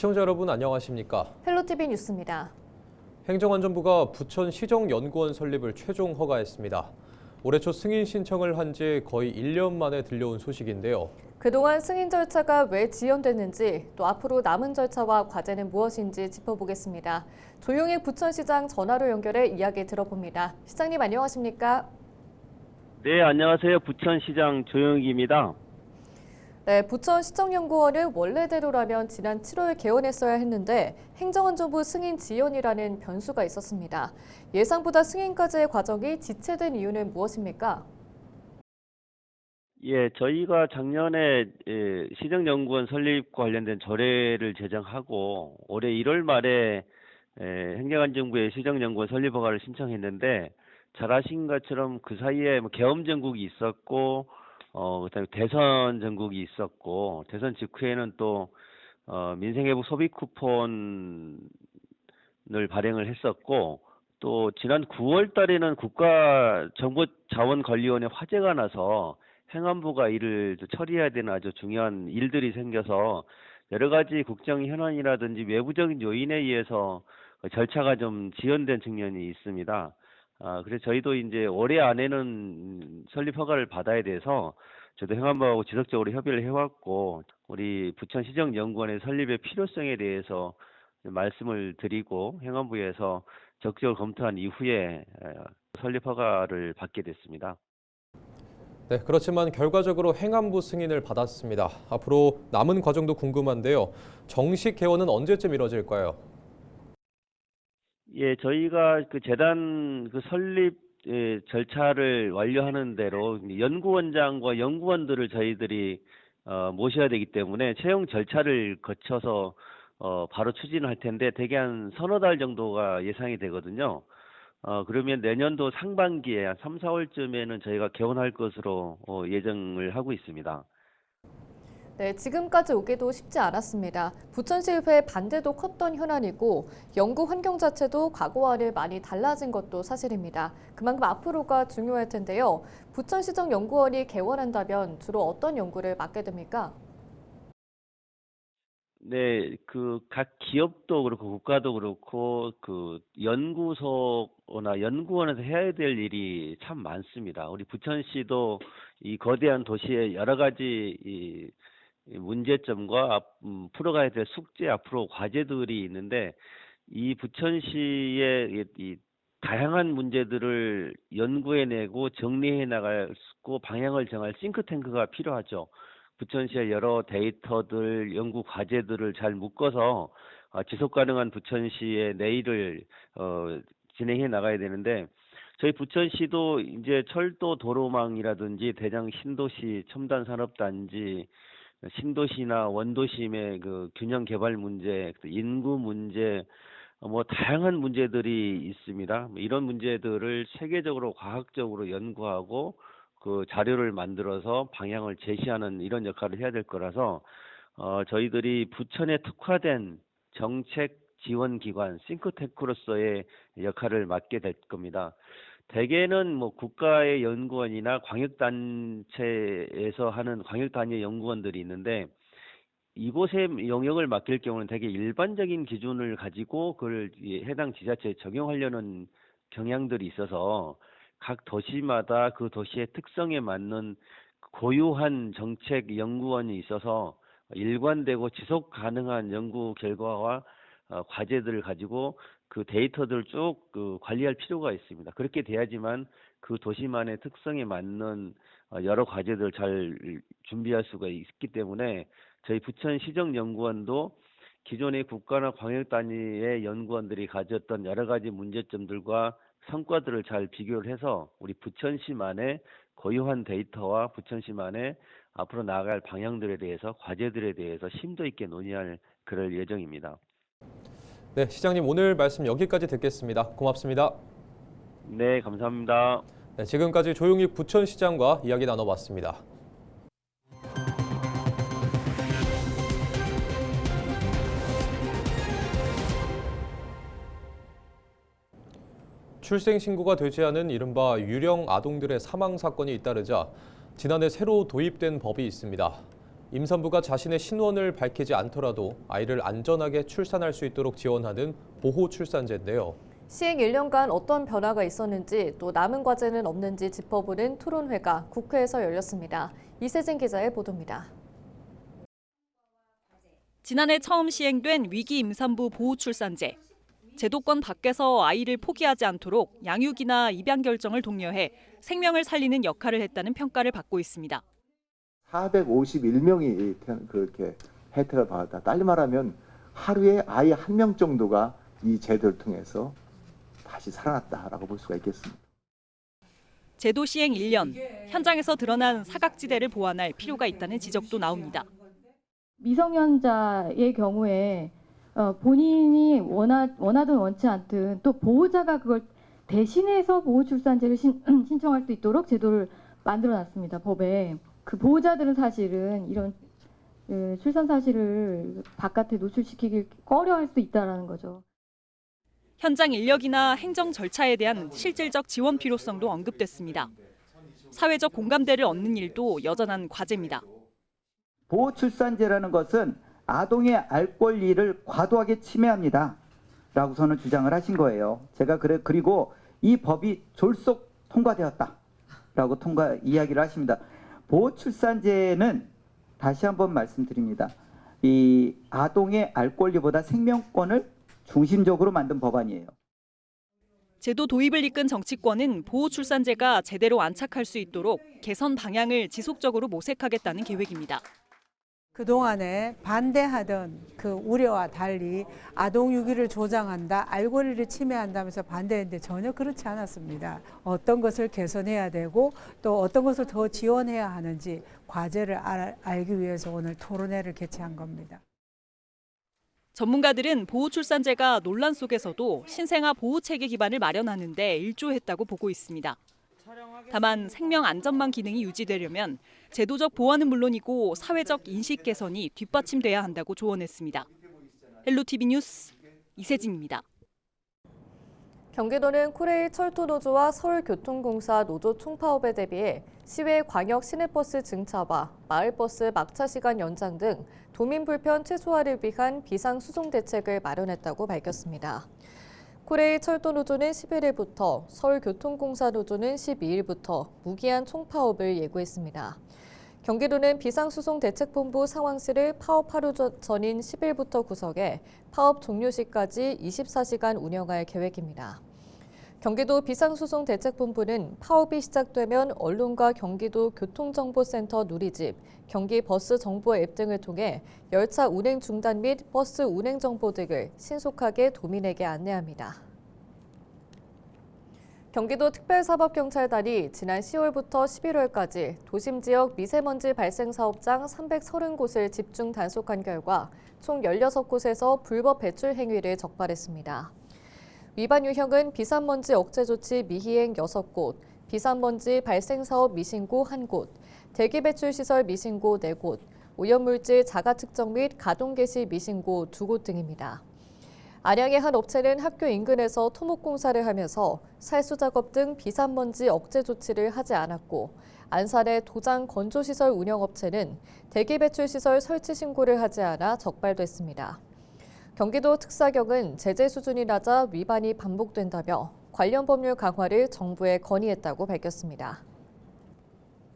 시청자 여러분 안녕하십니까? 헬로티비 뉴스입니다. 행정안전부가 부천시정연구원 설립을 최종 허가했습니다. 올해 초 승인 신청을 한 지 거의 1년 만에 들려온 소식인데요. 그동안 승인 절차가 왜 지연됐는지, 또 앞으로 남은 절차와 과제는 무엇인지 짚어보겠습니다. 조용익 부천시장 전화로 연결해 이야기 들어봅니다. 시장님 안녕하십니까? 네, 안녕하세요. 부천시장 조영익입니다. 네, 부천시정연구원은 원래대로라면 지난 7월 개원했어야 했는데 행정안전부 승인 지연이라는 변수가 있었습니다. 예상보다 승인까지의 과정이 지체된 이유는 무엇입니까? 예, 저희가 작년에 시정연구원 설립과 관련된 조례를 제정하고 올해 1월 말에 행정안전부에 시정연구원 설립 허가를 신청했는데 잘 아신 것처럼 그 사이에 뭐 계엄 전국이 있었고 그다음에 대선 전국이 있었고 대선 직후에는 또 민생회복 소비 쿠폰을 발행을 했었고 또 지난 9월 달에는 국가정보자원관리원회 화재가 나서 행안부가 이를 처리해야 되는 아주 중요한 일들이 생겨서 여러 가지 국정 현안이라든지 외부적인 요인에 의해서 절차가 좀 지연된 측면이 있습니다. 그래서 저희도 이제 올해 안에는 설립 허가를 받아야 돼서 저도 행안부하고 지속적으로 협의를 해왔고 우리 부천시정연구원의 설립의 필요성에 대해서 말씀을 드리고 행안부에서 적극적으로 검토한 이후에 설립 허가를 받게 됐습니다. 네, 그렇지만 결과적으로 행안부 승인을 받았습니다. 앞으로 남은 과정도 궁금한데요. 정식 개원은 언제쯤 이뤄질까요? 예, 저희가 그 재단 그 설립 절차를 완료하는 대로 연구원장과 연구원들을 저희들이 모셔야 되기 때문에 채용 절차를 거쳐서 바로 추진할 텐데 대개 한 서너 달 정도가 예상이 되거든요. 그러면 내년도 상반기에 한 3, 4월쯤에는 저희가 개원할 것으로 예정을 하고 있습니다. 네, 지금까지 오기도 쉽지 않았습니다. 부천시의회 반대도 컸던 현안이고 연구 환경 자체도 과거와는 많이 달라진 것도 사실입니다. 그만큼 앞으로가 중요할 텐데요. 부천시정연구원이 개원한다면 주로 어떤 연구를 맡게 됩니까? 네, 그 각 기업도 그렇고 국가도 그렇고 그 연구소나 연구원에서 해야 될 일이 참 많습니다. 우리 부천시도 이 거대한 도시에 여러 가지 이 문제점과 풀어가야 될 숙제 앞으로 과제들이 있는데 이 부천시의 이 다양한 문제들을 연구해내고 정리해 나가고 방향을 정할 싱크탱크가 필요하죠. 부천시의 여러 데이터들, 연구 과제들을 잘 묶어서 지속 가능한 부천시의 내일을 진행해 나가야 되는데 저희 부천시도 이제 철도 도로망이라든지 대장 신도시 첨단 산업단지 신도시나 원도심의 그 균형 개발 문제, 인구 문제, 뭐 다양한 문제들이 있습니다. 이런 문제들을 세계적으로 과학적으로 연구하고 그 자료를 만들어서 방향을 제시하는 이런 역할을 해야 될 거라서 저희들이 부천에 특화된 정책 지원 기관 싱크탱크로서의 역할을 맡게 될 겁니다. 대개는 뭐 국가의 연구원이나 광역단체에서 하는 광역단위 연구원들이 있는데 이곳에 영역을 맡길 경우는 되게 일반적인 기준을 가지고 그걸 해당 지자체에 적용하려는 경향들이 있어서 각 도시마다 그 도시의 특성에 맞는 고유한 정책 연구원이 있어서 일관되고 지속 가능한 연구 결과와 과제들을 가지고 그 데이터들을 쭉 관리할 필요가 있습니다. 그렇게 돼야지만 그 도시만의 특성에 맞는 여러 과제들을 잘 준비할 수가 있기 때문에 저희 부천시정연구원도 기존의 국가나 광역 단위의 연구원들이 가졌던 여러 가지 문제점들과 성과들을 잘 비교를 해서 우리 부천시만의 고유한 데이터와 부천시만의 앞으로 나아갈 방향들에 대해서 과제들에 대해서 심도 있게 논의할 그럴 예정입니다. 네, 시장님 오늘 말씀 여기까지 듣겠습니다. 고맙습니다. 네, 감사합니다. 네, 지금까지 조용익 부천시장과 이야기 나눠봤습니다. 출생 신고가 되지 않은 이른바 유령 아동들의 사망 사건이 잇따르자 지난해 새로 도입된 법이 있습니다. 임산부가 자신의 신원을 밝히지 않더라도 아이를 안전하게 출산할 수 있도록 지원하는 보호 출산제인데요. 시행 1년간 어떤 변화가 있었는지 또 남은 과제는 없는지 짚어보는 토론회가 국회에서 열렸습니다. 이세진 기자의 보도입니다. 지난해 처음 시행된 위기 임산부 보호 출산제. 제도권 밖에서 아이를 포기하지 않도록 양육이나 입양 결정을 독려해 생명을 살리는 역할을 했다는 평가를 받고 있습니다. 451명이 그렇게 혜택을 받았다. 달리 말하면 하루에 아이 1명 정도가 이 제도를 통해서 다시 살아났다라고 볼 수가 있겠습니다. 제도 시행 1년, 현장에서 드러난 사각지대를 보완할 필요가 있다는 지적도 나옵니다. 미성년자의 경우에 본인이 원하든 원치 않든 또 보호자가 그걸 대신해서 보호출산제를 신청할 수 있도록 제도를 만들어놨습니다. 법에. 그 보호자들은 사실은 이런 출산 사실을 바깥에 노출시키기 꺼려할 수 있다는 거죠. 현장 인력이나 행정 절차에 대한 실질적 지원 필요성도 언급됐습니다. 사회적 공감대를 얻는 일도 여전한 과제입니다. 보호출산제라는 것은 아동의 알 권리를 과도하게 침해합니다. 라고서는 주장을 하신 거예요. 제가 그리고 이 법이 졸속 통과되었다. 라고 이야기를 하십니다. 보호출산제는 다시 한번 말씀드립니다. 이 아동의 알 권리보다 생명권을 중심적으로 만든 법안이에요. 제도 도입을 이끈 정치권은 보호출산제가 제대로 안착할 수 있도록 개선 방향을 지속적으로 모색하겠다는 계획입니다. 그동안에 반대하던 그 우려와 달리 아동 유기를 조장한다, 알 권리를 침해한다면서 반대했는데 전혀 그렇지 않았습니다. 어떤 것을 개선해야 되고 또 어떤 것을 더 지원해야 하는지 과제를 알기 위해서 오늘 토론회를 개최한 겁니다. 전문가들은 보호출산제가 논란 속에서도 신생아 보호체계 기반을 마련하는 데 일조했다고 보고 있습니다. 다만 생명 안전망 기능이 유지되려면 제도적 보완은 물론이고 사회적 인식 개선이 뒷받침돼야 한다고 조언했습니다. 헬로티비 뉴스 이세진입니다. 경기도는 코레일 철도노조와 서울교통공사 노조 총파업에 대비해 시외 광역 시내버스 증차와 마을버스 막차 시간 연장 등 도민 불편 최소화를 위한 비상수송 대책을 마련했다고 밝혔습니다. 코레일 철도노조는 11일부터, 서울교통공사 노조는 12일부터 무기한 총파업을 예고했습니다. 경기도는 비상수송대책본부 상황실을 파업 하루 전인 10일부터 구성해 파업 종료 시까지 24시간 운영할 계획입니다. 경기도 비상수송대책본부는 파업이 시작되면 언론과 경기도 교통정보센터 누리집, 경기버스정보 앱 등을 통해 열차 운행 중단 및 버스 운행 정보 등을 신속하게 도민에게 안내합니다. 경기도 특별사법경찰단이 지난 10월부터 11월까지 도심 지역 미세먼지 발생 사업장 330곳을 집중 단속한 결과 총 16곳에서 불법 배출 행위를 적발했습니다. 위반 유형은 비산먼지 억제 조치 미희행 6곳, 비산먼지 발생 사업 미신고 1곳, 대기 배출 시설 미신고 4곳, 오염물질 자가 측정 및 가동 개시 미신고 2곳 등입니다. 안양의 한 업체는 학교 인근에서 토목공사를 하면서 살수 작업 등 비산먼지 억제 조치를 하지 않았고, 안산의 도장 건조시설 운영업체는 대기 배출 시설 설치 신고를 하지 않아 적발됐습니다. 경기도 특사경은 제재 수준이 낮아 위반이 반복된다며 관련 법률 강화를 정부에 건의했다고 밝혔습니다.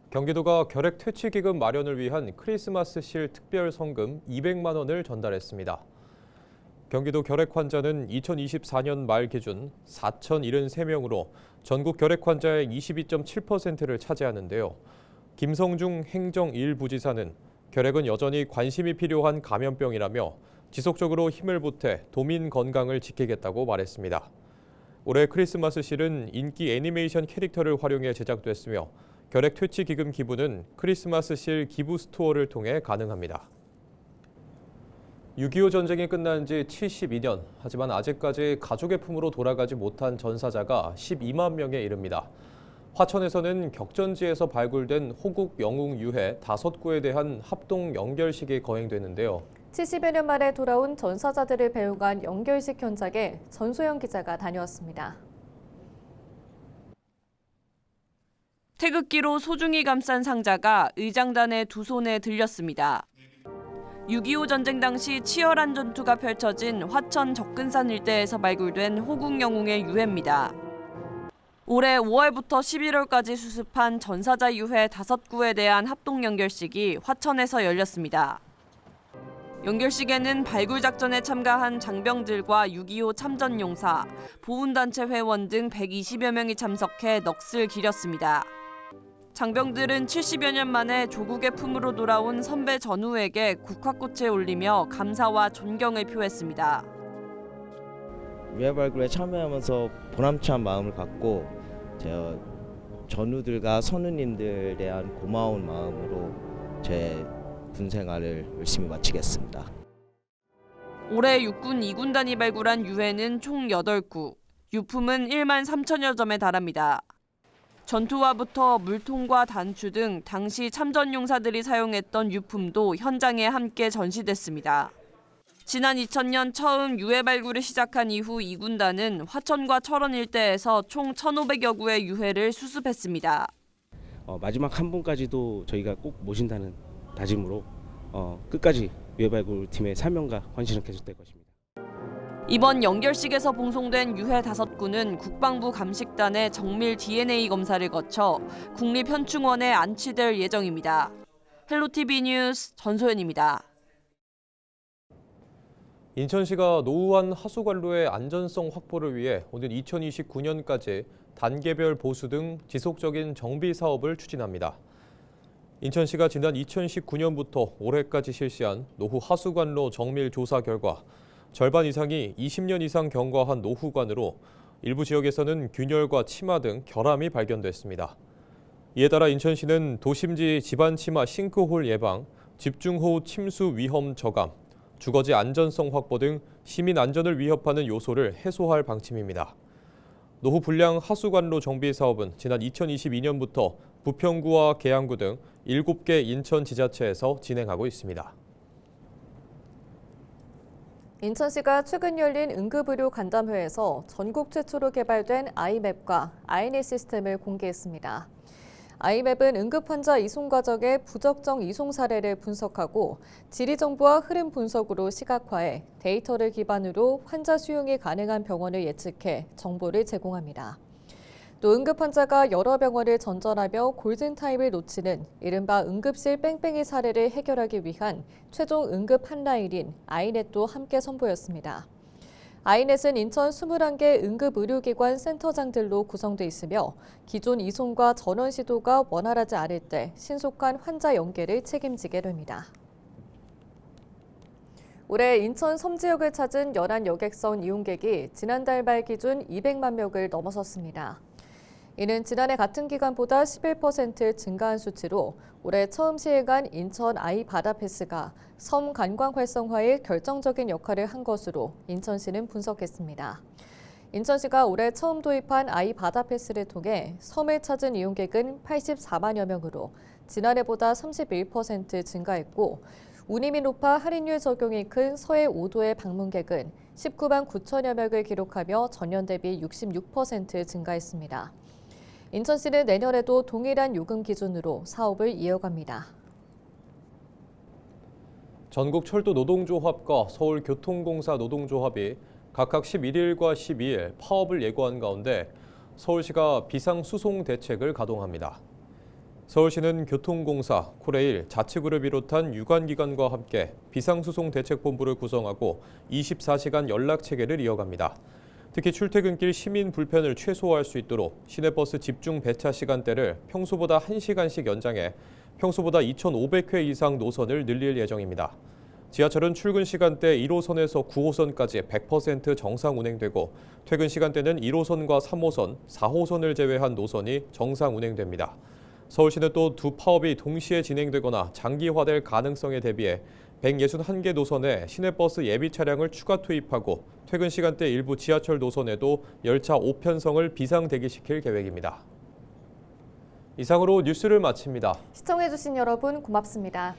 경기도가 결핵 퇴치기금 마련을 위한 크리스마스실 특별 성금 200만 원을 전달했습니다. 경기도 결핵 환자는 2024년 말 기준 4,073명으로 전국 결핵 환자의 22.7%를 차지하는데요. 김성중 행정 1부지사는 결핵은 여전히 관심이 필요한 감염병이라며 지속적으로 힘을 보태 도민 건강을 지키겠다고 말했습니다. 올해 크리스마스실은 인기 애니메이션 캐릭터를 활용해 제작됐으며 결핵 퇴치 기금 기부는 크리스마스실 기부 스토어를 통해 가능합니다. 6.25 전쟁이 끝난 지 72년, 하지만 아직까지 가족의 품으로 돌아가지 못한 전사자가 12만 명에 이릅니다. 화천에서는 격전지에서 발굴된 호국 영웅 유해 5구에 대한 합동 연결식이 거행되는데요. 70여 년 만에 돌아온 전사자들을 배웅한 연결식 현장에 전소영 기자가 다녀왔습니다. 태극기로 소중히 감싼 상자가 의장단의 두 손에 들렸습니다. 6.25 전쟁 당시 치열한 전투가 펼쳐진 화천 접근산 일대에서 발굴된 호국 영웅의 유해입니다. 올해 5월부터 11월까지 수습한 전사자 유해 5구에 대한 합동 연결식이 화천에서 열렸습니다. 연결식에는 발굴 작전에 참가한 장병들과 6.25 참전용사, 보훈단체 회원 등 120여 명이 참석해 넋을 기렸습니다. 장병들은 70여 년 만에 조국의 품으로 돌아온 선배 전우에게 국화꽃을 올리며 감사와 존경을 표했습니다. 유해 발굴에 참여하면서 보람찬 마음을 갖고 제가 전우들과 선우님들에 대한 고마운 마음으로 제 군 생활을 열심히 마치겠습니다. 올해 육군 2군단이 발굴한 유해는 총 8구, 유품은 1만 3천여 점에 달합니다. 전투화부터 물통과 단추 등 당시 참전용사들이 사용했던 유품도 현장에 함께 전시됐습니다. 지난 2000년 처음 유해 발굴을 시작한 이후 2군단은 화천과 철원 일대에서 총 1,500여 구의 유해를 수습했습니다. 마지막 한 분까지도 저희가 꼭 모신다는 다짐으로 끝까지 유해 발굴 팀의 사명과 헌신은 계속될 것입니다. 이번 연결식에서 봉송된 유해 5구는 국방부 감식단의 정밀 DNA 검사를 거쳐 국립현충원에 안치될 예정입니다. 헬로티비 뉴스 전소연입니다. 인천시가 노후한 하수관로의 안전성 확보를 위해 오는 2029년까지 단계별 보수 등 지속적인 정비 사업을 추진합니다. 인천시가 지난 2019년부터 올해까지 실시한 노후 하수관로 정밀 조사 결과 절반 이상이 20년 이상 경과한 노후관으로 일부 지역에서는 균열과 치마 등 결함이 발견됐습니다. 이에 따라 인천시는 도심지 집안 치마 싱크홀 예방, 집중호우 침수 위험 저감, 주거지 안전성 확보 등 시민 안전을 위협하는 요소를 해소할 방침입니다. 노후 불량 하수관로 정비 사업은 지난 2022년부터 부평구와 계양구 등 7개 인천 지자체에서 진행하고 있습니다. 인천시가 최근 열린 응급의료 간담회에서 전국 최초로 개발된 아이맵과 아이넷 시스템을 공개했습니다. 아이맵은 응급환자 이송 과정의 부적정 이송 사례를 분석하고 지리정보와 흐름 분석으로 시각화해 데이터를 기반으로 환자 수용이 가능한 병원을 예측해 정보를 제공합니다. 또 응급환자가 여러 병원을 전전하며 골든타임을 놓치는 이른바 응급실 뺑뺑이 사례를 해결하기 위한 최종 응급 한라인인 아이넷도 함께 선보였습니다. 아이넷은 인천 21개 응급의료기관 센터장들로 구성돼 있으며 기존 이송과 전원 시도가 원활하지 않을 때 신속한 환자 연계를 책임지게 됩니다. 올해 인천 섬지역을 찾은 연안 여객선 이용객이 지난달 말 기준 200만 명을 넘어섰습니다. 이는 지난해 같은 기간보다 11% 증가한 수치로 올해 처음 시행한 인천 아이 바다 패스가 섬 관광 활성화에 결정적인 역할을 한 것으로 인천시는 분석했습니다. 인천시가 올해 처음 도입한 아이 바다 패스를 통해 섬을 찾은 이용객은 84만여 명으로 지난해보다 31% 증가했고 운임이 높아 할인율 적용이 큰 서해 5도의 방문객은 19만 9천여 명을 기록하며 전년 대비 66% 증가했습니다. 인천시는 내년에도 동일한 요금 기준으로 사업을 이어갑니다. 전국철도노동조합과 서울교통공사 노동조합이 각각 11일과 12일 파업을 예고한 가운데 서울시가 비상수송 대책을 가동합니다. 서울시는 교통공사, 코레일, 자치구를 비롯한 유관기관과 함께 비상수송대책본부를 구성하고 24시간 연락체계를 이어갑니다. 특히 출퇴근길 시민 불편을 최소화할 수 있도록 시내버스 집중 배차 시간대를 평소보다 1시간씩 연장해 평소보다 2,500회 이상 노선을 늘릴 예정입니다. 지하철은 출근 시간대 1호선에서 9호선까지 100% 정상 운행되고 퇴근 시간대는 1호선과 3호선, 4호선을 제외한 노선이 정상 운행됩니다. 서울시는 또 두 파업이 동시에 진행되거나 장기화될 가능성에 대비해 161개 노선에 시내버스 예비 차량을 추가 투입하고 퇴근 시간대 일부 지하철 노선에도 열차 5편성을 비상 대기시킬 계획입니다. 이상으로 뉴스를 마칩니다. 시청해주신 여러분 고맙습니다.